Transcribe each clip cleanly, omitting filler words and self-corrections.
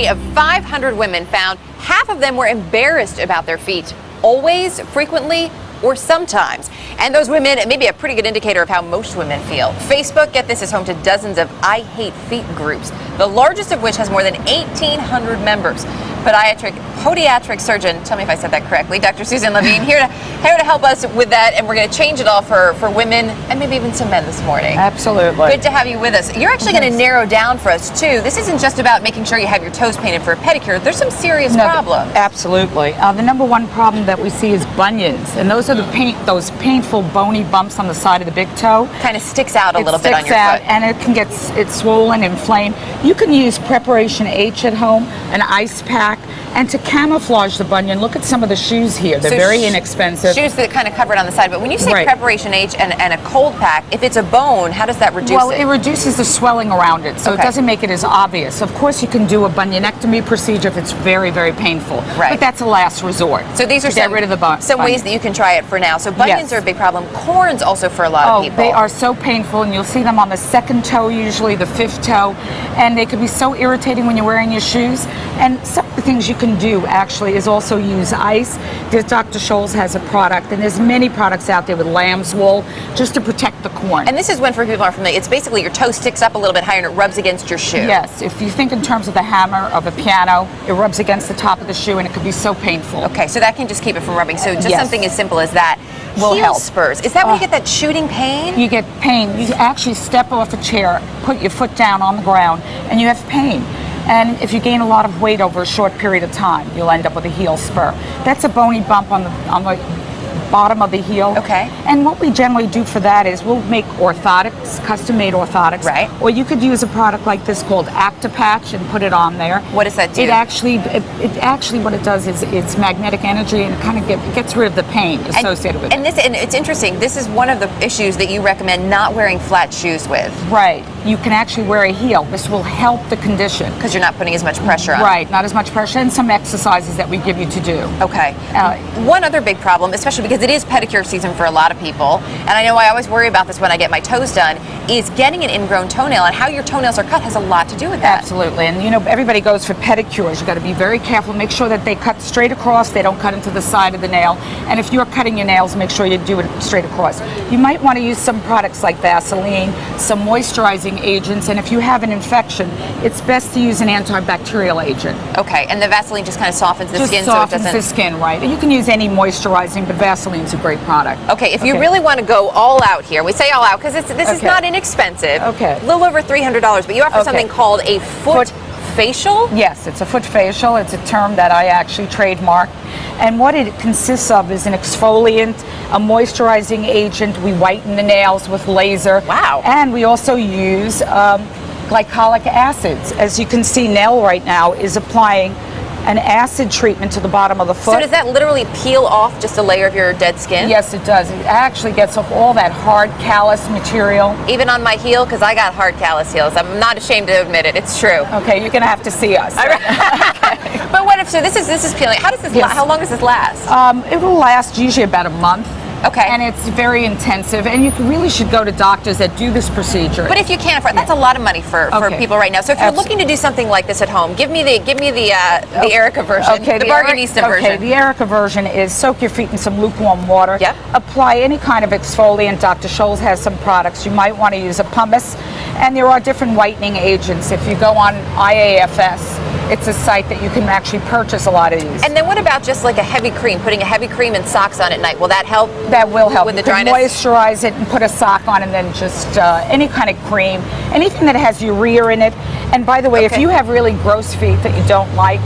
study of 500 women found half of them were embarrassed about their feet, always, frequently, or sometimes. And those women, it may be a pretty good indicator of how most women feel. Facebook, get this, is home to dozens of I Hate Feet groups, the largest of which has more than 1,800 members. Podiatric surgeon, tell me if I said that correctly, Dr. Suzanne Levine, here to help us with that, and we're going to change it all for women and maybe even some men this morning. Absolutely. Good to have you with us. You're actually going to narrow down for us, too. This isn't just about making sure you have your toes painted for a pedicure. There's some serious problems. Absolutely. The number one problem that we see is bunions, and those are those painful bony bumps on the side of the big toe. Kind of sticks out a little bit on your foot. And it can it's swollen, inflamed. You can use Preparation H at home, an ice pack, and to camouflage the bunion, look at some of the shoes here. They're very inexpensive. Shoes that kind of cover it on the side. But when you say Preparation H and a cold pack, if it's a bone, how does that reduce it? Well, it reduces the swelling around it, so it doesn't make it as obvious. Of course, you can do a bunionectomy procedure if it's very, very painful. Right. But that's a last resort. So these are get rid of the some ways that you can try it for now. So bunions are a big problem. Corns also for a lot of people. They are so painful, and you'll see them on the second toe, usually the fifth toe, and they can be so irritating when you're wearing your shoes. And some of the things you can do actually is also use ice. Dr. Scholl's has a product, and there's many products out there with lamb's wool just to protect the corn. And this is when, for people who aren't familiar, it's basically your toe sticks up a little bit higher and it rubs against your shoe. Yes, if you think in terms of the hammer of a piano, it rubs against the top of the shoe and it could be so painful. Okay, so that can just keep it from rubbing. So just something as simple as that will help. Spurs. Is that when you get that shooting pain? You get pain. You actually step off a chair, put your foot down on the ground, and you have pain. And if you gain a lot of weight over a short period of time, you'll end up with a heel spur. That's a bony bump on the bottom of the heel. Okay. And what we generally do for that is we'll make orthotics, custom-made orthotics. Right. Or you could use a product like this called Actipatch and put it on there. What does that do? It actually what it does is it's magnetic energy, and it kind of gets rid of the pain associated with it. And it's interesting. This is one of the issues that you recommend not wearing flat shoes with. Right. You can actually wear a heel. This will help the condition. Because you're not putting as much pressure on. Right, not as much pressure, and some exercises that we give you to do. Okay. One other big problem, especially because it is pedicure season for a lot of people, and I know I always worry about this when I get my toes done, is getting an ingrown toenail, and how your toenails are cut has a lot to do with that. Absolutely. And everybody goes for pedicures. You got to be very careful. Make sure that they cut straight across. They don't cut into the side of the nail. And if you're cutting your nails, make sure you do it straight across. You might want to use some products like Vaseline, some moisturizing agents, and if you have an infection, it's best to use an antibacterial agent. Okay, and the Vaseline just kind of softens the skin, so it doesn't... softens the skin, right. You can use any moisturizing, but Vaseline's a great product. Okay, if you really want to go all out here, we say all out because this is not inexpensive. Okay. A little over $300, but you offer something called a foot facial? Yes, it's a foot facial. It's a term that I actually trademarked. And what it consists of is an exfoliant, a moisturizing agent. We whiten the nails with laser. Wow. And we also use glycolic acids. As you can see, Nell right now is applying an acid treatment to the bottom of the foot. So does that literally peel off just a layer of your dead skin? Yes, it does. It actually gets off all that hard callus material. Even on my heel, because I got hard callus heels. I'm not ashamed to admit it. It's true. Okay, you're gonna have to see us. Okay. But what if this is peeling? How does this? How long does this last? It will last usually about a month. Okay. And it's very intensive, and you really should go to doctors that do this procedure. But if you can't afford, that's a lot of money for people right now. So if you're looking to do something like this at home, give me the Erica version, the Bargainista version. Okay, the Erica version is soak your feet in some lukewarm water. Yep. Apply any kind of exfoliant. Dr. Scholl's has some products. You might want to use a pumice, and there are different whitening agents. If you go on IAFS, it's a site that you can actually purchase a lot of these. And then what about just like a heavy cream, putting a heavy cream and socks on at night? Will that help? That will help. With the dryness. You can moisturize it and put a sock on, and then just any kind of cream, anything that has urea in it. And by the way, if you have really gross feet that you don't like,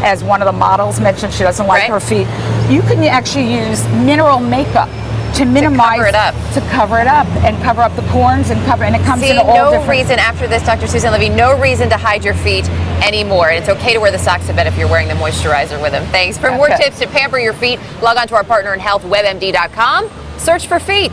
as one of the models mentioned, she doesn't like her feet, you can actually use mineral makeup to minimize, to cover it up and cover up the corns and it comes in all different. No reason after this, Dr. Suzanne Levine, no reason to hide your feet anymore. And it's okay to wear the socks to bed if you're wearing the moisturizer with them. Thanks. For more tips to pamper your feet, log on to our partner in health, WebMD.com. Search for feet.